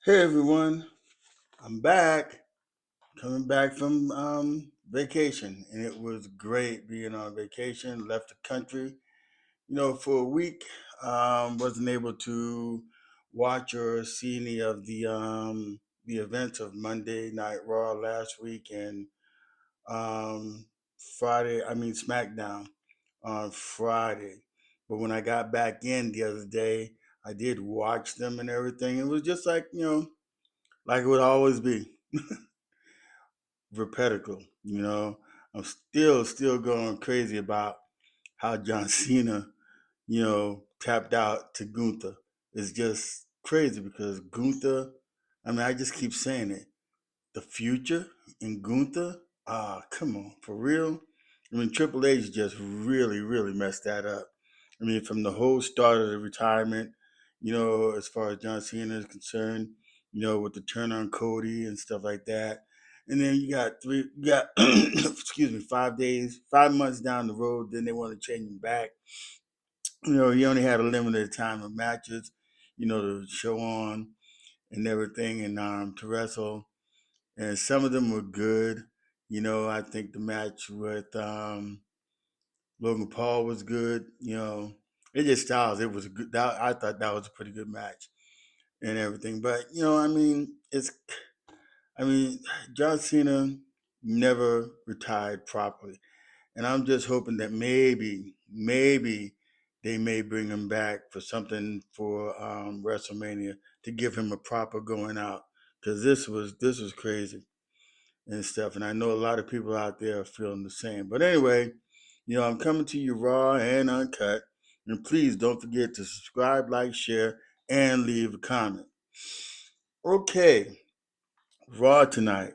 Hey everyone, I'm back, coming back from vacation, and it was great being on vacation. Left the country, for a week. Wasn't able to watch or see any of the events of Monday Night Raw last week and um, Friday. I mean SmackDown on Friday. But when I got back in the other day, I did watch them and everything. It was just like it would always be repetitive. I'm still going crazy about how John Cena, tapped out to Gunther. It's just crazy because Gunther, I mean, I just keep saying it. The future in Gunther, come on, for real. I mean, Triple H just really messed that up. I mean, from the whole start of the retirement, as far as John Cena is concerned, with the turn on Cody and stuff like that. And then you got, excuse me, 5 days, 5 months down the road, then they want to change him back. He only had a limited time of matches, to show on and everything and to wrestle, and some of them were good. I think the match with Logan Paul was good. AJ Styles, it was a good. I thought that was a pretty good match and everything. But I mean, John Cena never retired properly, and I'm just hoping that maybe they may bring him back for something for WrestleMania to give him a proper going out because this was crazy and stuff. And I know a lot of people out there are feeling the same. But anyway, I'm coming to you raw and uncut. And please don't forget to subscribe, like, share, and leave a comment. Okay, Raw tonight.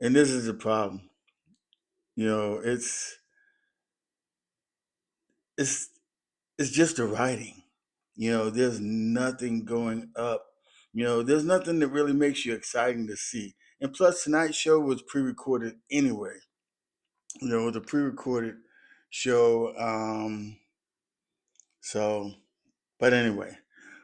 And this is the problem. You know, it's it's it's just the writing. There's nothing going up. There's nothing that really makes you exciting to see. And plus tonight's show was pre-recorded anyway. It was a pre-recorded show. So, but anyway,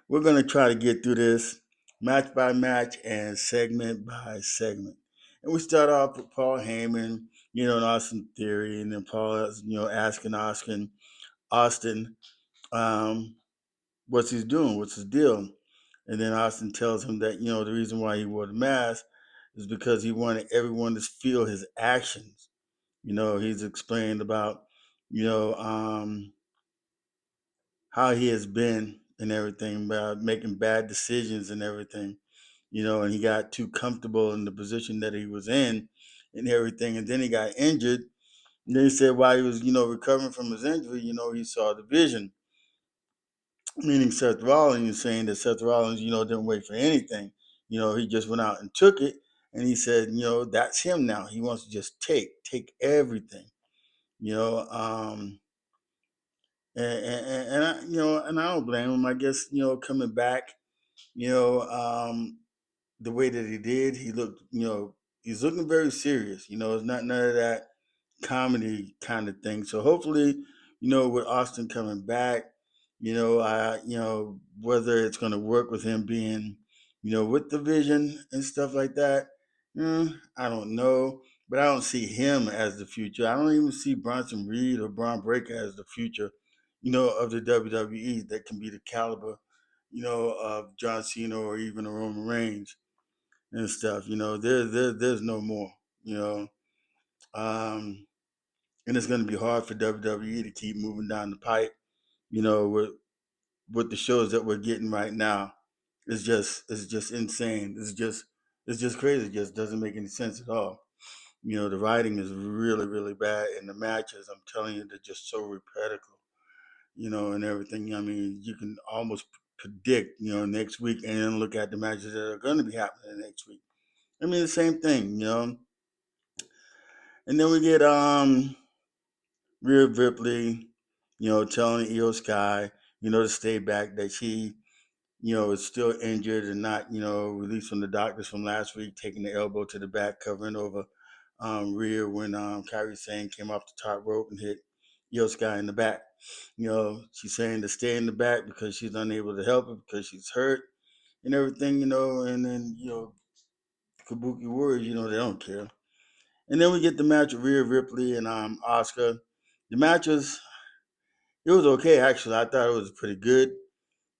we're gonna try to get through this match by match and segment by segment. And we start off with Paul Heyman, and Austin Theory, and then Paul, asking Austin, um, what's he's doing, what's his deal, and then Austin tells him that the reason why he wore the mask is because he wanted everyone to feel his actions. He's explained about you know how he has been and everything about making bad decisions and everything. And he got too comfortable in the position that he was in and everything, and then he got injured. And then he said while he was recovering from his injury, he saw the vision, meaning Seth Rollins, saying that Seth Rollins, didn't wait for anything. He just went out and took it, and he said, that's him now. He wants to just take everything. You know, um, and and I don't blame him. I guess coming back, you know, um, the way that he did, he looked, he's looking very serious. It's not none of that comedy kind of thing. So hopefully, with Austin coming back, whether it's going to work with him being, with the vision and stuff like that, I don't know. But I don't see him as the future. I don't even see Bronson Reed or Braun Breaker as the future, of the WWE that can be the caliber, of John Cena or even a Roman Reigns and stuff. There's no more. You know, um, and it's going to be hard for WWE to keep moving down the pipe. With the shows that we're getting right now, it's just insane. It's just crazy. It just doesn't make any sense at all. The writing is really bad, and the matches, I'm telling you, they're just so repetitive. And everything. I mean, you can almost predict, next week, and then look at the matches that are going to be happening next week. I mean, the same thing. And then we get Rhea Ripley, telling Io Sky, to stay back, that she, is still injured and not, released from the doctors from last week, taking the elbow to the back, covering over Rhea when Kyrie Sane came off the top rope and hit Io Sky in the back. She's saying to stay in the back because she's unable to help her because she's hurt and everything, and then Kabuki Warriors, they don't care. And then we get the match of Rhea Ripley and Asuka. The match was okay actually. I thought it was pretty good.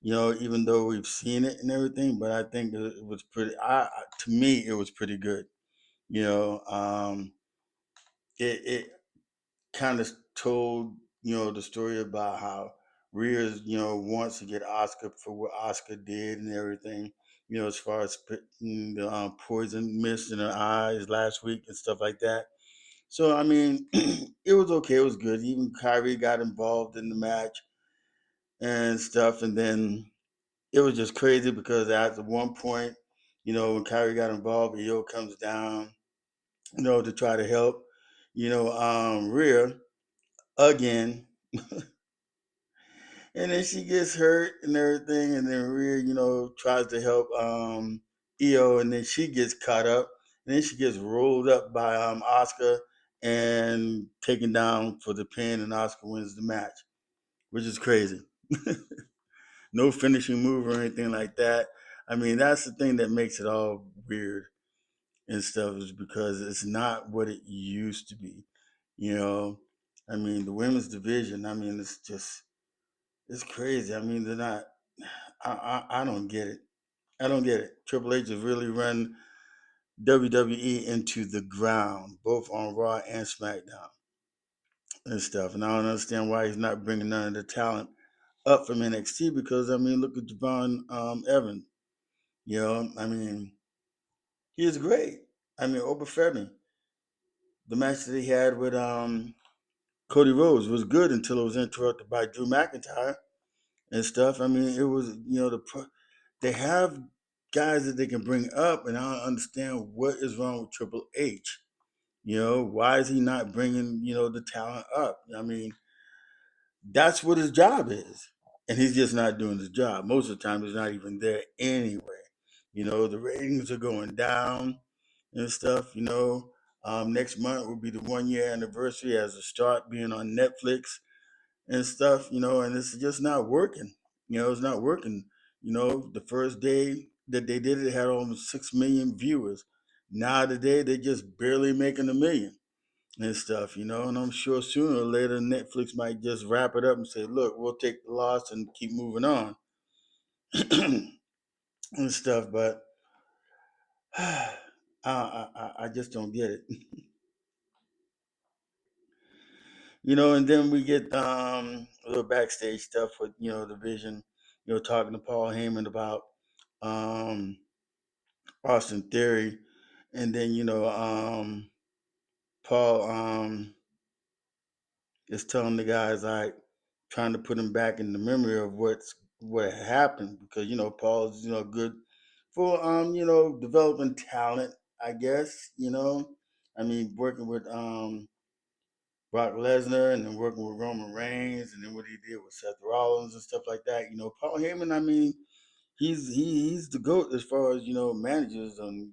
Even though we've seen it and everything, but I think it was pretty. To me, it was pretty good. You know, it kind of told the story about how Rhea wants to get Oscar for what Oscar did and everything. As far as putting the poison mist in her eyes last week and stuff like that. So I mean, it was okay. It was good. Even Kyrie got involved in the match and stuff, and then it was just crazy because at one point, when Kyrie got involved, Reyo comes down, to try to help, Rhea again, and then she gets hurt and everything, and then Rhea, tries to help EO, and then she gets caught up, and then she gets rolled up by Oscar and taken down for the pin, and Oscar wins the match, which is crazy. No finishing move or anything like that. I mean, that's the thing that makes it all weird and stuff is because it's not what it used to be. You know, I mean, the women's division. I mean, it's crazy. I mean, they're not. I don't get it. I don't get it. Triple H has really run WWE into the ground, both on Raw and SmackDown and stuff. And I don't understand why he's not bringing none of the talent up from NXT because I mean, look at Javon Evans. I mean, he is great. I mean, Oba Femi, the match that he had with Cody Rhodes was good until it was interrupted by Drew McIntyre and stuff. I mean, it was they have guys that they can bring up, and I don't understand what is wrong with Triple H. Why is he not bringing the talent up? I mean, that's what his job is, and he's just not doing his job. Most of the time, he's not even there anyway. The ratings are going down and stuff. Next month will be the 1 year anniversary as a start being on Netflix and stuff. And it's just not working. It's not working. The first day that they did it, it had almost 6 million viewers. Now today they're just barely making a million and stuff. And I'm sure sooner or later Netflix might just wrap it up and say, "Look, we'll take the loss and keep moving on." And stuff, but I just don't get it. And then we get a little backstage stuff with the Vision, talking to Paul Heyman about um, Austin Theory, and then Paul is telling the guys like trying to put him back in the memory of what happened because Paul's good for developing talent, I guess. I mean working with Brock Lesnar and then working with Roman Reigns and then what he did with Seth Rollins and stuff like that. Paul Heyman, I mean, he's the GOAT as far as, managers and,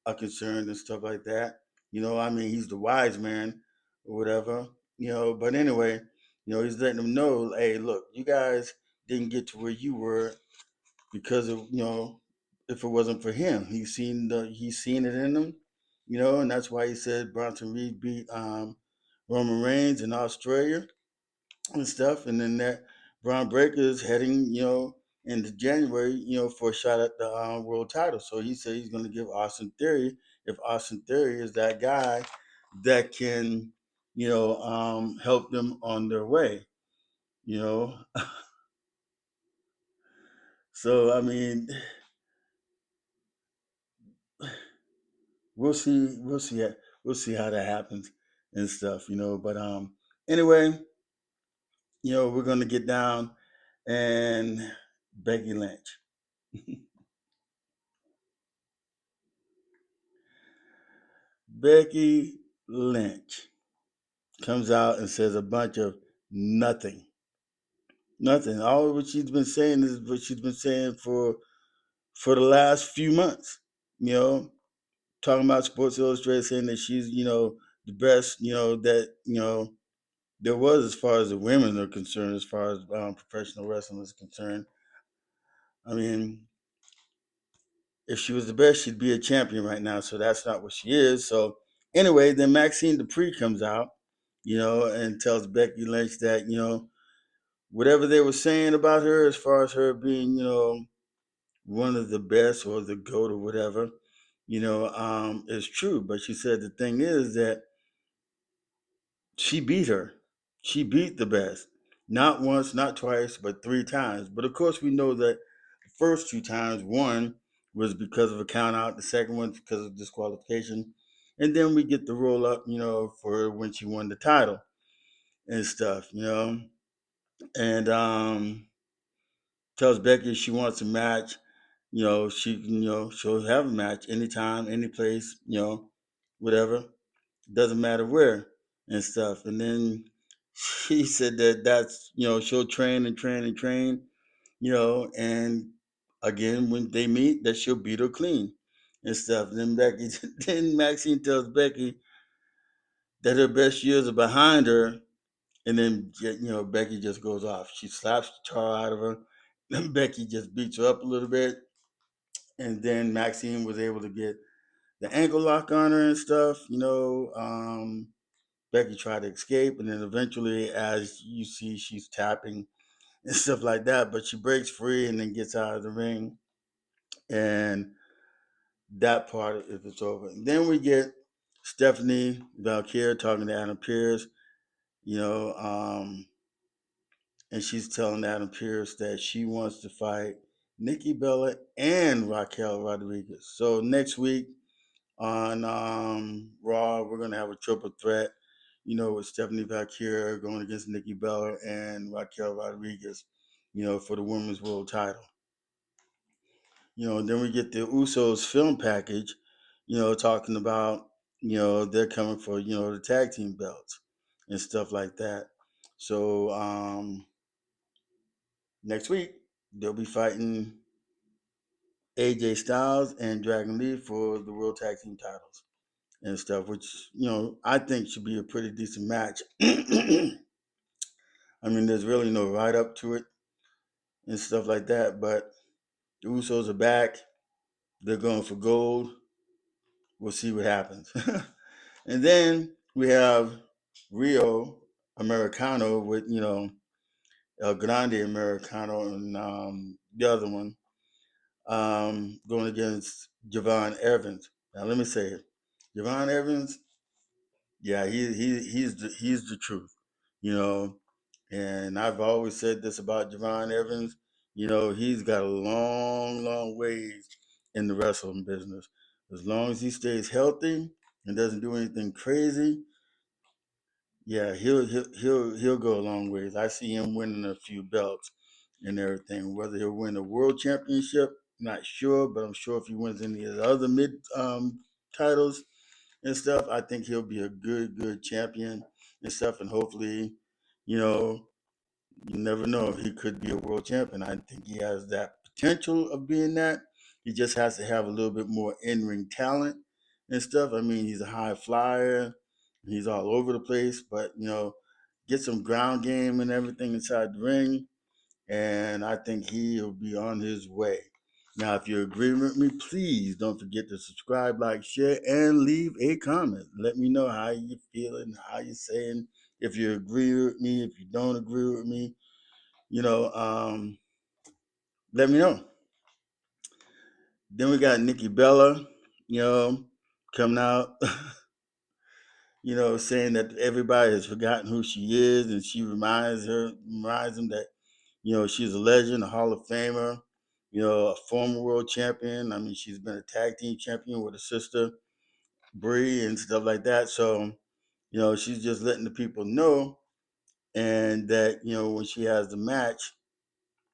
are concerned and stuff like that. I mean, he's the wise man or whatever. But anyway, he's letting them know, hey, look, you guys didn't get to where you were because of, if it wasn't for him. He's seen it in them, and that's why he said Bronson Reed beat Roman Reigns in Australia and stuff, and then that Braun Breaker is heading, into January, for a shot at the world title. So he said he's going to give Austin Theory if Austin Theory is that guy that can, help them on their way. You know, so I mean, we'll see, we'll see how that happens and stuff. But anyway, we're gonna get down and Becky Lynch. Becky Lynch comes out and says a bunch of nothing. Nothing. All what she's been saying is what she's been saying for the last few months. You know, talking about Sports Illustrated saying that she's, the best, that, there was as far as the women are concerned, as far as professional wrestling is concerned. I mean, if she was the best, she'd be a champion right now. So that's not what she is. So anyway, then Maxine Dupree comes out, and tells Becky Lynch that, whatever they were saying about her as far as her being, one of the best or the GOAT or whatever, is true. But she said the thing is that she beat her. She beat the best. Not once, not twice, but three times. But of course, we know that the first two times, one was because of a count out, the second one because of disqualification. And then we get the roll up, for when she won the title and stuff. And tells Becky she wants a match. She'll have a match anytime, any place, whatever. Doesn't matter where and stuff. And then she said that's she'll train and train and train, and again when they meet that she'll beat her clean and stuff. And then Becky, then Maxine tells Becky that her best years are behind her, and then Becky just goes off. She slaps the tar out of her. Then Becky just beats her up a little bit, and then Maxine was able to get the ankle lock on her and stuff. Becky tried to escape, and then eventually, as you see, she's tapping and stuff like that. But she breaks free and then gets out of the ring, and that part of it's over. And then we get Stephanie Valkyrie talking to Adam Pearce, you know, um, and she's telling Adam Pearce that she wants to fight Nikki Bella and Raquel Rodriguez. So next week on Raw, we're gonna have a triple threat, with Stephanie Valkyrie going against Nikki Bella and Raquel Rodriguez, for the women's world title. Then we get the Usos film package, talking about, they're coming for, the tag team belts and stuff like that. So next week they'll be fighting AJ Styles and Dragon Lee for the world tag team titles and stuff, which I think should be a pretty decent match. I mean, there's really no write up to it and stuff like that, but the Usos are back. They're going for gold. We'll see what happens. And then we have Rio Americano with El Grande Americano and the other one going against Javon Evans. Now let me say it, Javon Evans, yeah, he's the truth, you know. And I've always said this about Javon Evans. He's got a long, long ways in the wrestling business. As long as he stays healthy and doesn't do anything crazy, yeah, he'll go a long ways. I see him winning a few belts and everything. Whether he'll win a world championship, not sure, but I'm sure if he wins any of the other mid titles and stuff, I think he'll be a good champion and stuff. And hopefully, you know, you never know, he could be a world champion. I think he has that potential of being that. He just has to have a little bit more in ring talent and stuff. I mean, he's a high flyer, he's all over the place, but get some ground game and everything inside the ring, and I think he'll be on his way. Now, if you agree with me, please don't forget to subscribe, like, share, and leave a comment. Let me know how you feeling, how you saying, if you agree with me, if you don't agree with me, you know, um, let me know. Then we got Nikki Bella, you know, coming out, saying that everybody has forgotten who she is, and she reminds them that, she's a legend, a Hall of Famer, a former world champion. I mean, she's been a tag team champion with her sister, Brie, and stuff like that. So, she's just letting the people know, and that, when she has the match,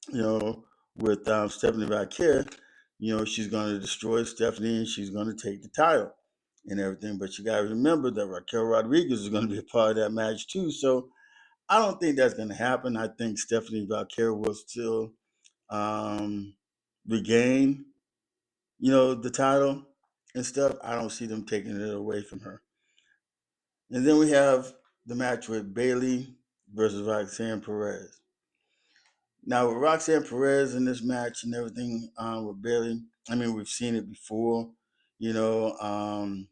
you know, with Stephanie Valkyrie, she's going to destroy Stephanie and she's going to take the title and everything. But you got to remember that Raquel Rodriguez is going to be a part of that match too. So I don't think that's going to happen. I think Stephanie Valkyrie will still um, regain, the title and stuff. I don't see them taking it away from her. And then we have the match with Bayley versus Roxanne Perez. Now with Roxanne Perez in this match and everything with Bayley, I mean we've seen it before, you know.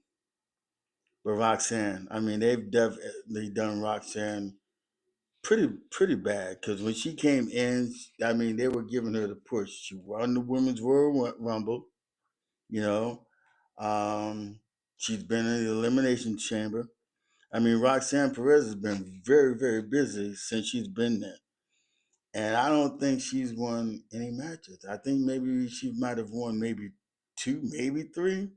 With Roxanne, I mean they've definitely done Roxanne pretty bad because when she came in, I mean they were giving her the push. She won the Women's Royal Rumble, you know. Um, she's been in the Elimination Chamber. I mean Roxanne Perez has been very busy since she's been there. And I don't think she's won any matches. I think maybe she might have won maybe two, maybe three,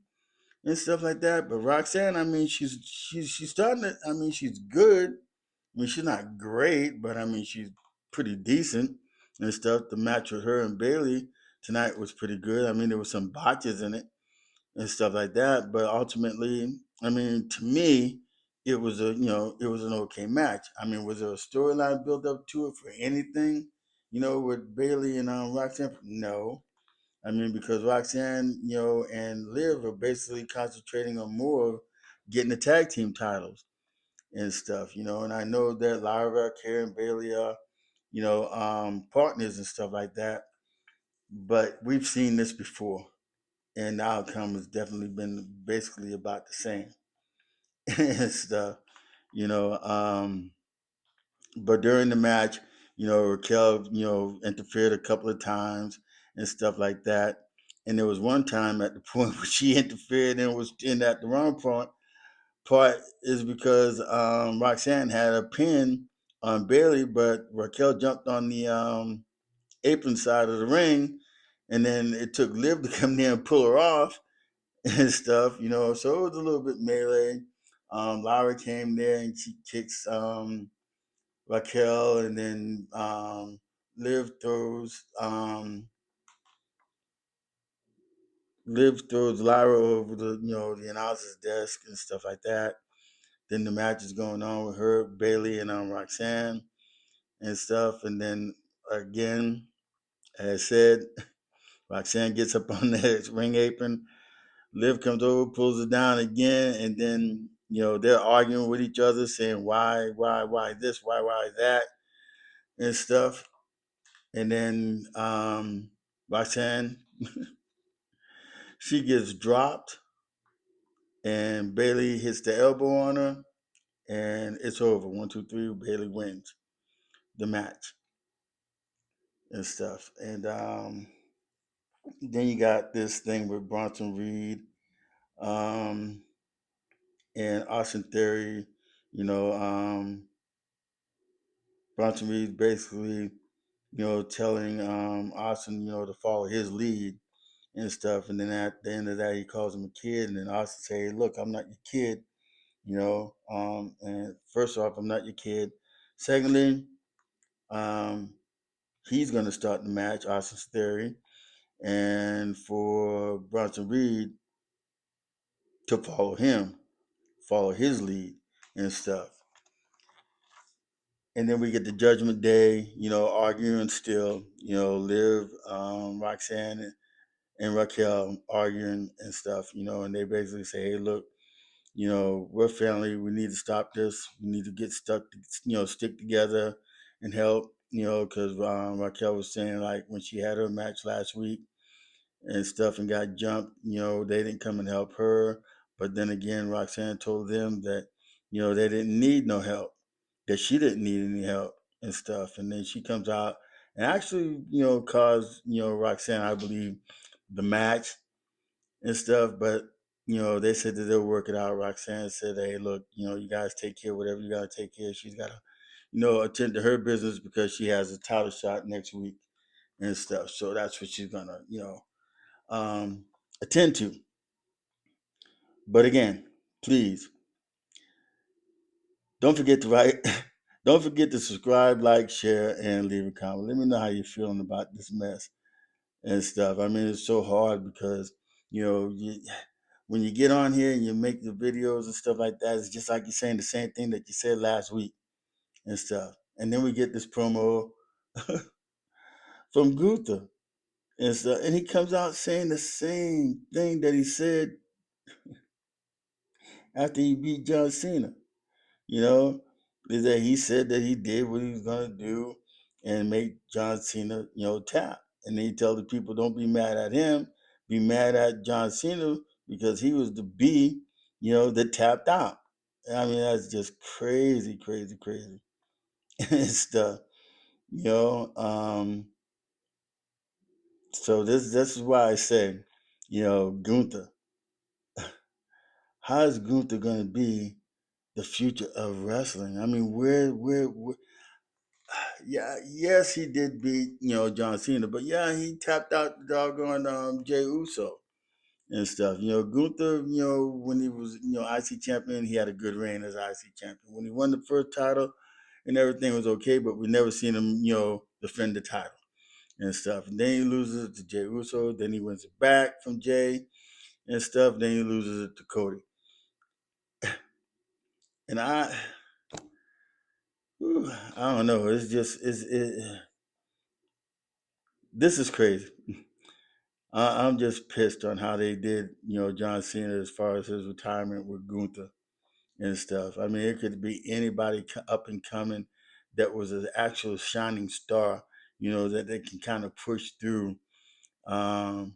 and stuff like that. But Roxanne, I mean, she's starting to. I mean, she's good. I mean, she's not great, but I mean, she's pretty decent and stuff. The match with her and Bayley tonight was pretty good. I mean, there was some botches in it and stuff like that. But ultimately, I mean, to me, it was it was an okay match. I mean, was there a storyline built up to it for anything? With Bailey and Roxanne? No. I mean, because Roxanne, and Liv are basically concentrating on more of getting the tag team titles and stuff. And I know that Lyra, Karen, Bailey are, partners and stuff like that. But we've seen this before and the outcome has definitely been basically about the same and stuff, you know. But during the match, Raquel, interfered a couple of times and stuff like that. And there was one time at the point where she interfered and was in at the wrong part is because Roxanne had a pin on Bailey, but Raquel jumped on the apron side of the ring, and then it took Liv to come there and pull her off and stuff. So it was a little bit melee. Lara came there and she kicks Raquel, and then Liv throws Lara over the announcer's desk and stuff like that. Then the match is going on with her, Bayley, and Roxanne and stuff. And then again, as I said, Roxanne gets up on that ring apron. Liv comes over, pulls it down again, and then they're arguing with each other, saying why this, why that, and stuff. And then Roxanne, she gets dropped, and Bayley hits the elbow on her, and it's over. 1, 2, 3. Bayley wins the match and stuff. And then you got this thing with Bronson Reed um, and Austin Theory. You know, Bronson Reed basically, telling Austin, to follow his lead and stuff. And then at the end of that, he calls him a kid. And then Austin say, "Hey, look, I'm not your kid, And first off, I'm not your kid. Secondly, um, he's going to start the match, Austin's Theory. And for Bronson Reed to follow him, follow his lead and stuff. And then we get the Judgment Day, arguing still, Liv, Roxanne, and Raquel arguing and stuff, and they basically say, hey, look, we're family. We need to stop this. We need to get stuck, stick together and help, because Raquel was saying, like, when she had her match last week and stuff and got jumped, they didn't come and help her. But then again, Roxanne told them that, they didn't need no help, that she didn't need any help and stuff. And then she comes out and actually, caused, Roxanne, I believe, the match and stuff. But, they said that they'll work it out. Roxanne said, hey, look, you guys take care of whatever you got to take care of. She's got to, attend to her business because she has a title shot next week and stuff. So that's what she's going to, attend to. But again, please don't forget to write. Don't forget to subscribe, like, share, and leave a comment. Let me know how you're feeling about this mess and stuff. I mean, it's so hard because when you get on here and you make the videos and stuff like that, it's just like you're saying the same thing that you said last week and stuff. And then we get this promo from Gunther and stuff, and he comes out saying the same thing that he said after he beat John Cena. You know, is that he said that he did what he was gonna do, and make John Cena, tap. And then he tell the people, don't be mad at him, be mad at John Cena because he was the B, that tapped out. I mean, that's just crazy, crazy, crazy stuff. You know, um, so this is why I say, Gunther. How is Gunther going to be the future of wrestling? I mean, where yeah, yes, he did beat John Cena, but yeah, he tapped out the doggone Jay Uso and stuff. Gunther, when he was IC champion, he had a good reign as IC champion. When he won the first title and everything was okay, but we never seen him defend the title and stuff. And then he loses it to Jay Uso. Then he wins it back from Jay and stuff. Then he loses it to Cody. And I don't know. It's just this is crazy. I'm just pissed on how they did, John Cena as far as his retirement with Gunther and stuff. I mean, it could be anybody up and coming that was an actual shining star, that they can kind of push through um,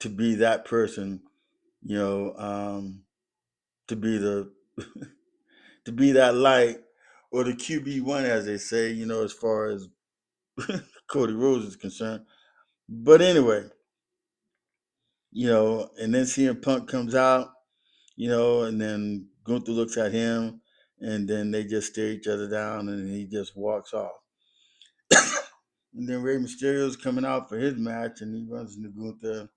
to be that person, you know, um, to be the to be that light or the QB1, as they say, as far as Cody Rhodes is concerned. But anyway, and then CM Punk comes out, and then Gunther looks at him, and then they just stare each other down, and he just walks off. And then Rey Mysterio's coming out for his match, and he runs into Gunther,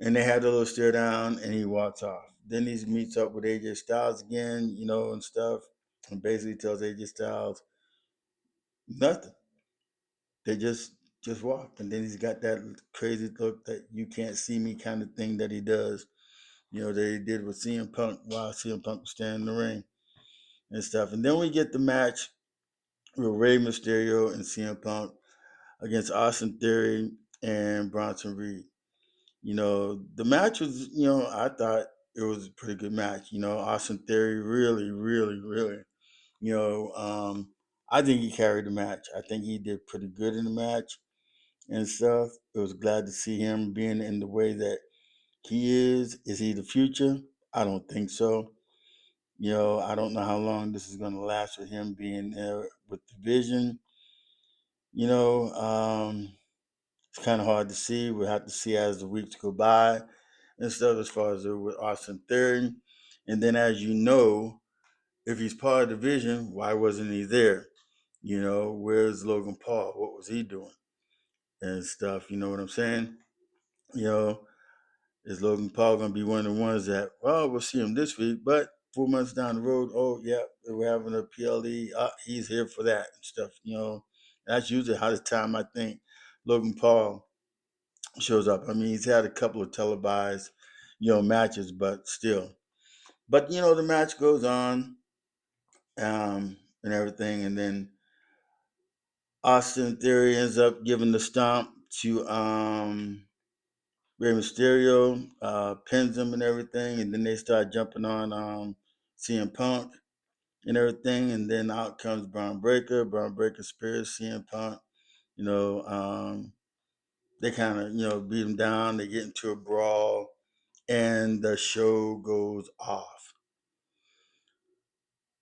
and they have a little stare down, and he walks off. Then he meets up with AJ Styles again, and stuff, and basically tells AJ Styles nothing. They just walk, and then he's got that crazy look that you can't see me kind of thing that he does, that he did with CM Punk while CM Punk was standing in the ring and stuff. And then we get the match with Rey Mysterio and CM Punk against Austin Theory and Bronson Reed. The match was, I thought it was a pretty good match. Austin Theory really, really, really, you know, um, I think he carried the match. I think he did pretty good in the match and stuff. It was glad to see him being in the way that he is. Is he the future? I don't think so. I don't know how long this is going to last with him being there with the vision. You know, um, it's kind of hard to see. We'll have to see as the weeks go by and stuff as far as with Austin Theory. And then, as you know, if he's part of the vision, why wasn't he there? Where's Logan Paul? What was he doing? And stuff, you know what I'm saying? You know, is Logan Paul going to be one of the ones that, well, we'll see him this week, but 4 months down the road, oh, yeah, we're having a PLE. He's here for that and stuff, That's usually how the time I think Logan Paul shows up. I mean, he's had a couple of televised, matches, but still. But, the match goes on and everything. And then Austin Theory ends up giving the stomp to Rey Mysterio, pins him and everything, and then they start jumping on CM Punk and everything, and then out comes Braun Breaker. Braun Breaker spears CM Punk. You know, um, they kind of beat him down. They get into a brawl, and the show goes off.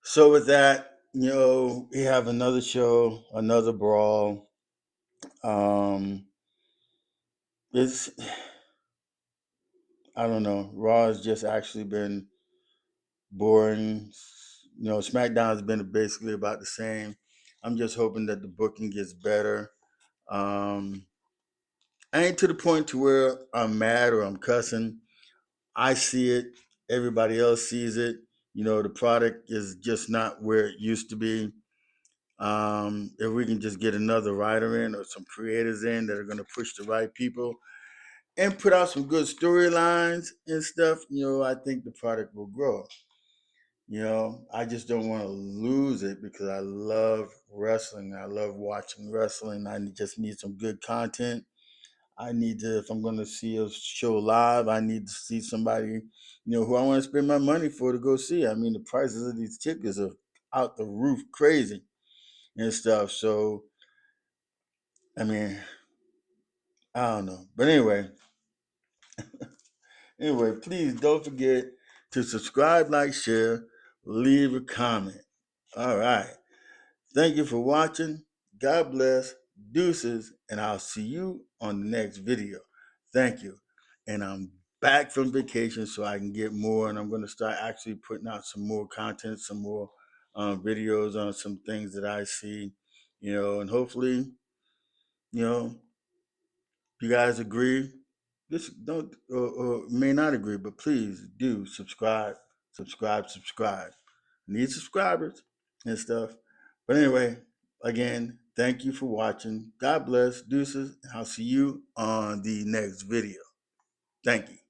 So with that, we have another show, another brawl. It's I don't know. Raw has just actually been boring. SmackDown has been basically about the same. I'm just hoping that the booking gets better. Um, I ain't to the point to where I'm mad or I'm cussing. I see it. Everybody else sees it. The product is just not where it used to be. If we can just get another writer in or some creators in that are going to push the right people and put out some good storylines and stuff, I think the product will grow. I just don't want to lose it because I love wrestling. I love watching wrestling. I just need some good content. I need to, if I'm going to see a show live, I need to see somebody, who I want to spend my money for to go see. I mean, the prices of these tickets are out the roof crazy and stuff. So, I mean, I don't know. But anyway, please don't forget to subscribe, like, share, leave a comment. All right. Thank you for watching. God bless. Deuces. And I'll see you on the next video. Thank you. And I'm back from vacation so I can get more. And I'm going to start actually putting out some more content, some more videos on some things that I see, and hopefully, you guys agree. Just don't or may not agree, but please do subscribe, subscribe. Need subscribers and stuff. But anyway, again, thank you for watching. God bless. Deuces. I'll see you on the next video. Thank you.